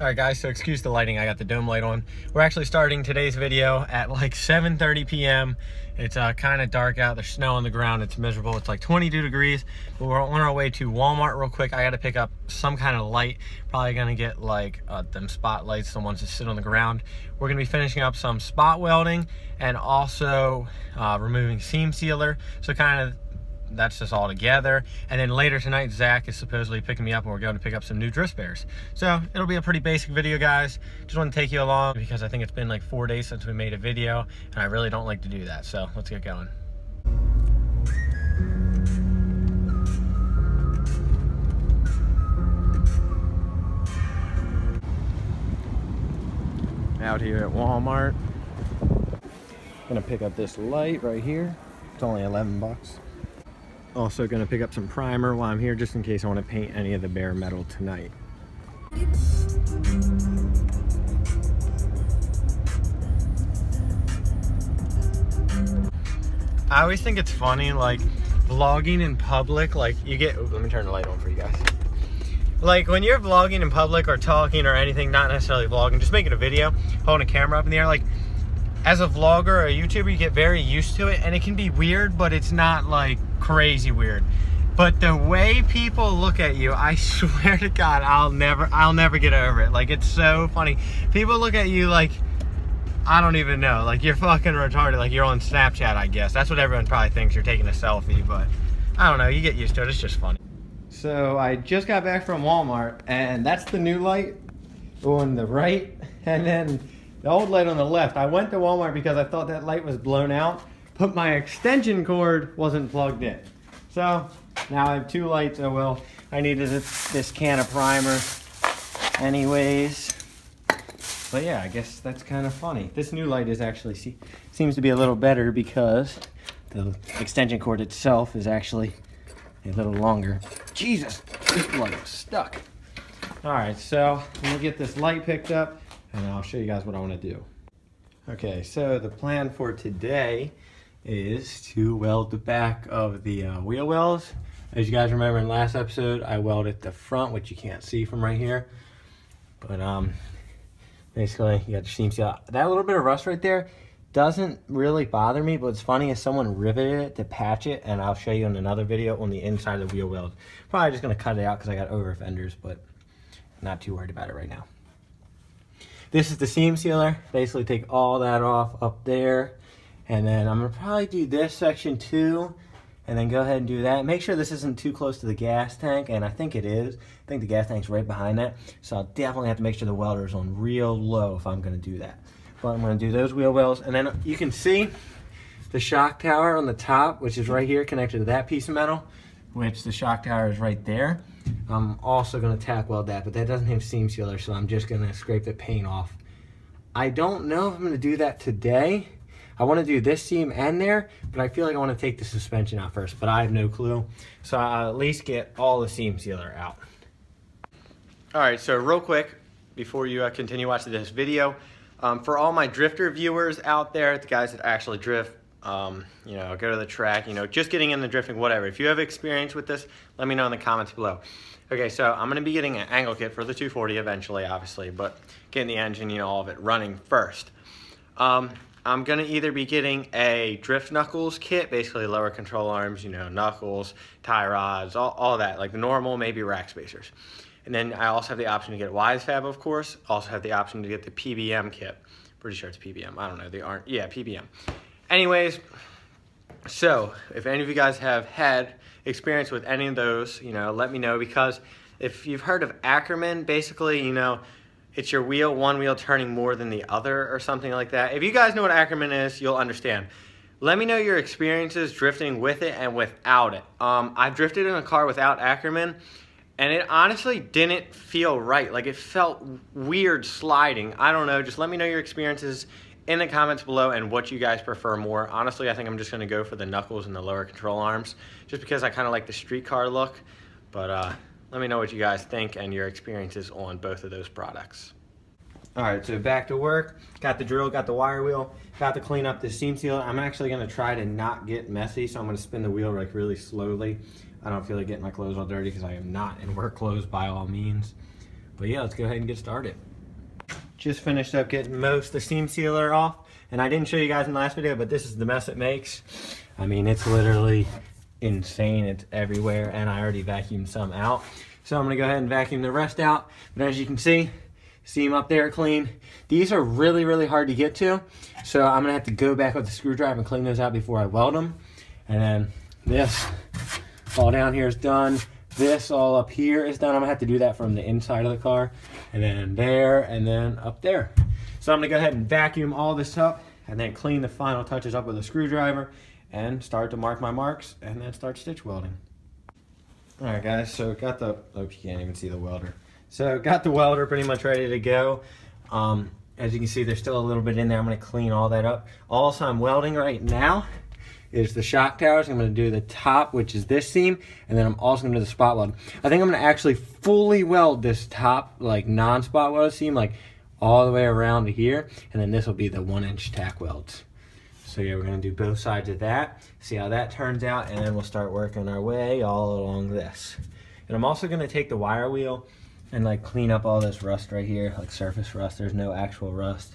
All right guys, so excuse the lighting, I got the dome light on. We're actually starting today's video at like 7:30 p.m. It's kind of dark out, there's snow on the ground, it's miserable, it's like 22 degrees, but we're on our way to Walmart real quick. I gotta pick up some kind of light, probably gonna get like them spotlights, the ones that sit on the ground. We're gonna be finishing up some spot welding and also removing seam sealer, so kind of that's just all together. And then later tonight, Zach is supposedly picking me up and we're going to pick up some new drift spares. So it'll be a pretty basic video, guys. Just want to take you along because I think it's been like 4 days since we made a video and I really don't like to do that. So let's get going. Out here at Walmart. Gonna pick up this light right here. It's only 11 bucks. Also gonna pick up some primer while I'm here just in case I want to paint any of the bare metal tonight. I always think it's funny, like vlogging in public, like you get, let me turn the light on for you guys. Like when you're vlogging in public or talking or anything, not necessarily vlogging, just making a video, holding a camera up in the air, like as a vlogger or a YouTuber, you get very used to it and it can be weird, but it's not like crazy weird. But the way people look at you, I swear to God, I'll never get over it. Like, it's so funny. People look at you like, I don't even know, like you're fucking retarded, like you're on Snapchat, I guess. That's what everyone probably thinks, you're taking a selfie, but I don't know, you get used to it, it's just funny. So I just got back from Walmart and that's the new light on the right and then the old light on the left. I went to Walmart because I thought that light was blown out, but my extension cord wasn't plugged in. So now I have two lights. Oh well, I needed this can of primer anyways. But yeah, I guess that's kind of funny. This new light is actually, seems to be a little better because the extension cord itself is actually a little longer. Jesus, this light is stuck. All right, so I'm gonna get this light picked up and I'll show you guys what I want to do. Okay, so the plan for today is to weld the back of the wheel wells. As you guys remember in last episode, I welded the front, which you can't see from right here. But basically, you got your seam seal. That little bit of rust right there doesn't really bother me, but what's funny is someone riveted it to patch it, and I'll show you in another video on the inside of the wheel weld. Probably just gonna cut it out because I got over fenders, but not too worried about it right now. This is the seam sealer. Basically take all that off up there. And then I'm gonna probably do this section too. And then go ahead and do that. Make sure this isn't too close to the gas tank. And I think it is. I think the gas tank's right behind that. So I'll definitely have to make sure the welder is on real low if I'm gonna do that. But I'm gonna do those wheel wells. And then you can see the shock tower on the top, which is right here connected to that piece of metal, which the shock tower is right there. I'm also going to tack weld that, but that doesn't have seam sealer, so I'm just going to scrape the paint off. I don't know if I'm going to do that today. I want to do this seam and there, but I feel like I want to take the suspension out first, but I have no clue. So I'll at least get all the seam sealer out. All right, so real quick, before you continue watching this video, for all my drifter viewers out there, the guys that actually drift, you know, go to the track, you know, just getting in the drifting, whatever. If you have experience with this, let me know in the comments below. Okay, so I'm gonna be getting an angle kit for the 240 eventually, obviously, but getting the engine, you know, all of it running first. I'm gonna either be getting a drift knuckles kit, basically lower control arms, you know, knuckles, tie rods, all that, like the normal, maybe rack spacers. And then I also have the option to get wise fab, of course. Also have the option to get the PBM kit. Pretty sure it's PBM, I don't know, they aren't, yeah, PBM. Anyways, so if any of you guys have had experience with any of those, you know, let me know, because if you've heard of Ackerman, basically, you know, it's your wheel, one wheel turning more than the other or something like that. If you guys know what Ackerman is, you'll understand. Let me know your experiences drifting with it and without it. I've drifted in a car without Ackerman, and it honestly didn't feel right. Like, it felt weird sliding. I don't know, just let me know your experiences in the comments below and what you guys prefer more. Honestly, I think I'm just gonna go for the knuckles and the lower control arms just because I kind of like the street car look. But let me know what you guys think and your experiences on both of those products. All right, so back to work. Got the drill, got the wire wheel, got to clean up the seam sealer. I'm actually gonna try to not get messy, so I'm gonna spin the wheel like really slowly. I don't feel like getting my clothes all dirty because I am not in work clothes by all means. But yeah, let's go ahead and get started. just finished up getting most of the seam sealer off, and I didn't show you guys in the last video, but this is the mess it makes. I mean, it's literally insane. It's everywhere, and I already vacuumed some out. So I'm gonna go ahead and vacuum the rest out. But as you can see them up there clean. These are really, really hard to get to. So I'm gonna have to go back with the screwdriver and clean those out before I weld them. And then this all down here is done. This all up here is done. I'm gonna have to do that from the inside of the car. And then there, and then up there. So I'm gonna go ahead and vacuum all this up and then clean the final touches up with a screwdriver and start to mark my marks and then start stitch welding. All right, guys, so got the, oh, you can't even see the welder. So got the welder pretty much ready to go. As you can see, there's still a little bit in there. I'm gonna clean all that up. Also, I'm welding right now is the shock towers. I'm gonna do the top, which is this seam, and then I'm also gonna do the spot weld. I think I'm gonna actually fully weld this top, like non-spot weld seam, like all the way around to here, and then this will be the 1-inch tack welds. So yeah, we're gonna do both sides of that, see how that turns out, and then we'll start working our way all along this. And I'm also gonna take the wire wheel and like clean up all this rust right here, like surface rust. There's no actual rust.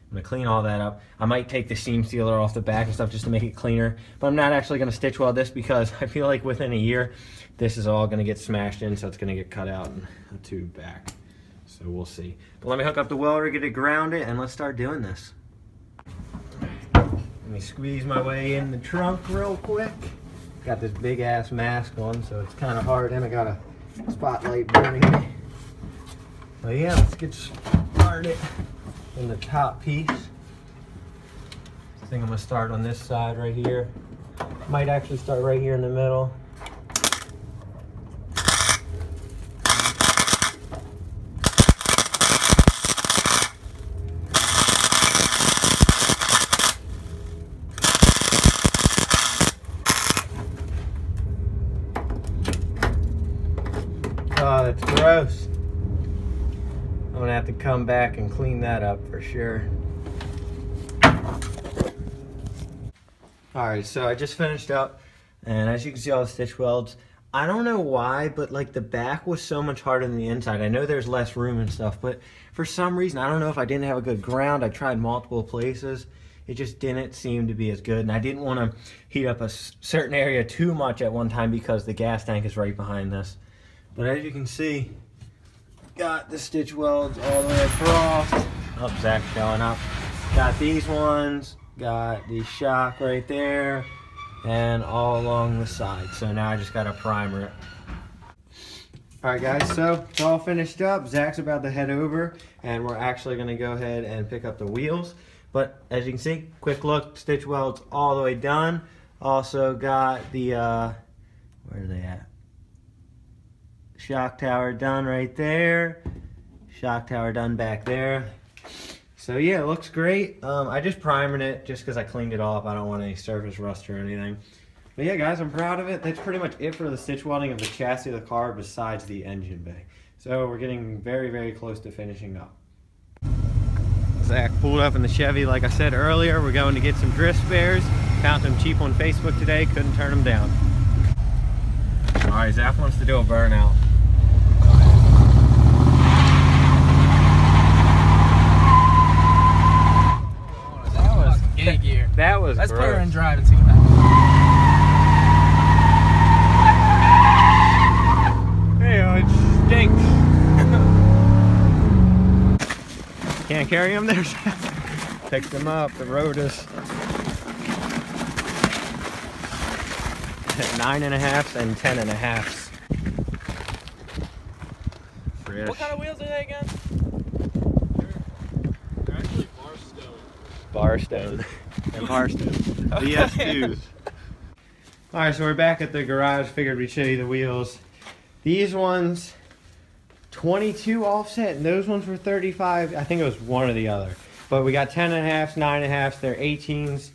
I'm gonna clean all that up. I might take the seam sealer off the back and stuff just to make it cleaner, but I'm not actually gonna stitch weld this because I feel like within a year, this is all gonna get smashed in, so it's gonna get cut out and a tube back. So we'll see. But let me hook up the welder, get it grounded, and let's start doing this. Let me squeeze my way in the trunk real quick. Got this big ass mask on, so it's kind of hard, and I got a spotlight burning me. But yeah, let's get started in the top piece. I think I'm gonna start on this side right here. Might actually start right here in the middle. Oh, that's gross. I'm gonna have to come back and clean that up for sure. All right, so I just finished up, and as you can see all the stitch welds, I don't know why, but like the back was so much harder than the inside. I know there's less room and stuff, but for some reason, I don't know if I didn't have a good ground. I tried multiple places. It just didn't seem to be as good, and I didn't want to heat up a certain area too much at one time because the gas tank is right behind this. But as you can see, got the stitch welds all the way across. Oh, Zach's showing up. Got these ones, got the shock right there, and all along the side. So now I just gotta primer it. All right, guys, so it's all finished up. Zach's about to head over, and we're actually gonna go ahead and pick up the wheels. But as you can see, quick look, stitch welds all the way done. Also got the, where are they at? Shock tower done right there. Shock tower done back there. So yeah, it looks great. I just primered it just because I cleaned it off. I don't want any surface rust or anything. But yeah, guys, I'm proud of it. That's pretty much it for the stitch welding of the chassis of the car besides the engine bay. So we're getting very, very close to finishing up. Zach pulled up in the Chevy like I said earlier. We're going to get some drift spares. Found them cheap on Facebook today. Couldn't turn them down. All right, Zach wants to do a burnout. Gear. That was Let's gross. put her in drive and see what happens. Hey, it stinks. Can't carry him there. Pick them up. The road is 9.5s and 10.5s. Fresh. What kind of wheels are they again? They're actually Barstone. And Barstone. BS2s. Alright, so we're back at the garage. Figured we'd show you the wheels. These ones, 22 offset, and those ones were 35. I think it was one or the other. But we got 10.5s, 9.5s, they're 18s.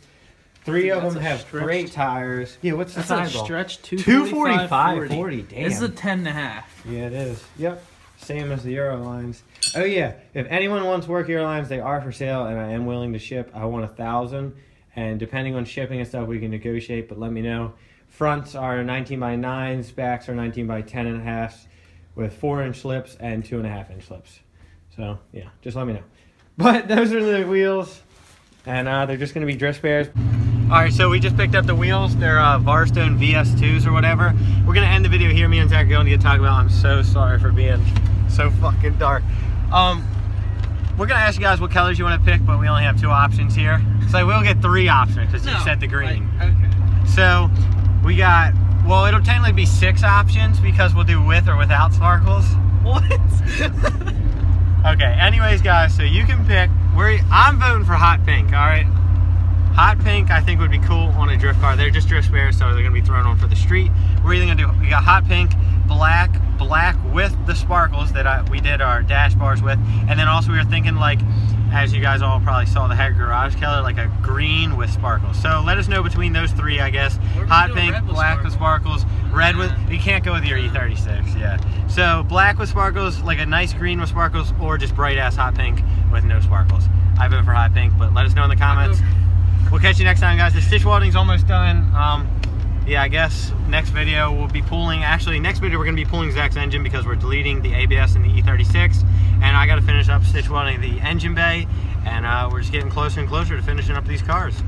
Three of them have great tires. Yeah, what's the That's size? a stretch 245 40. Damn. This is a 10.5. Yeah, it is. Yep. Same as the Eurolines. Oh yeah, if anyone wants work Eurolines, they are for sale, and I am willing to ship. I want 1,000, and depending on shipping and stuff, we can negotiate. But let me know. Fronts are 19x9s, backs are 19x10.5s, with 4-inch slips and 2.5-inch slips. So yeah, just let me know. But those are the wheels, and they're just gonna be drift spares. All right, so we just picked up the wheels. They're Varstone VS2s or whatever. We're gonna end the video here. Me and Zach are going to get talk about. I'm so sorry for being so fucking dark. We're gonna ask you guys what colors you want to pick, but we only have 2 options here. So we'll get 3 options because you said the green. Right, okay. So we got, well, it'll technically be 6 options because we'll do with or without sparkles. What? Okay, anyways, guys, so you can pick. I'm voting for hot pink, all right? Hot pink, I think, would be cool on a drift car. They're just drift spares, so they're gonna be thrown on for the street. We're either gonna do, we got hot pink, black with the sparkles that we did our dash bars with, and then also we were thinking, like, as you guys all probably saw the head garage color, like a green with sparkles. So let us know between those 3, I guess. Hot pink, black with sparkles, red with, you can't go with your E36, yeah. So black with sparkles, like a nice green with sparkles, or just bright ass hot pink with no sparkles. I vote for hot pink, but let us know in the comments. We'll catch you next time, guys. The stitch welding's almost done. Yeah, I guess next video we'll be pulling, actually next video we're gonna be pulling Zach's engine because we're deleting the ABS in the E36, and I gotta finish up stitch welding the engine bay, and we're just getting closer and closer to finishing up these cars.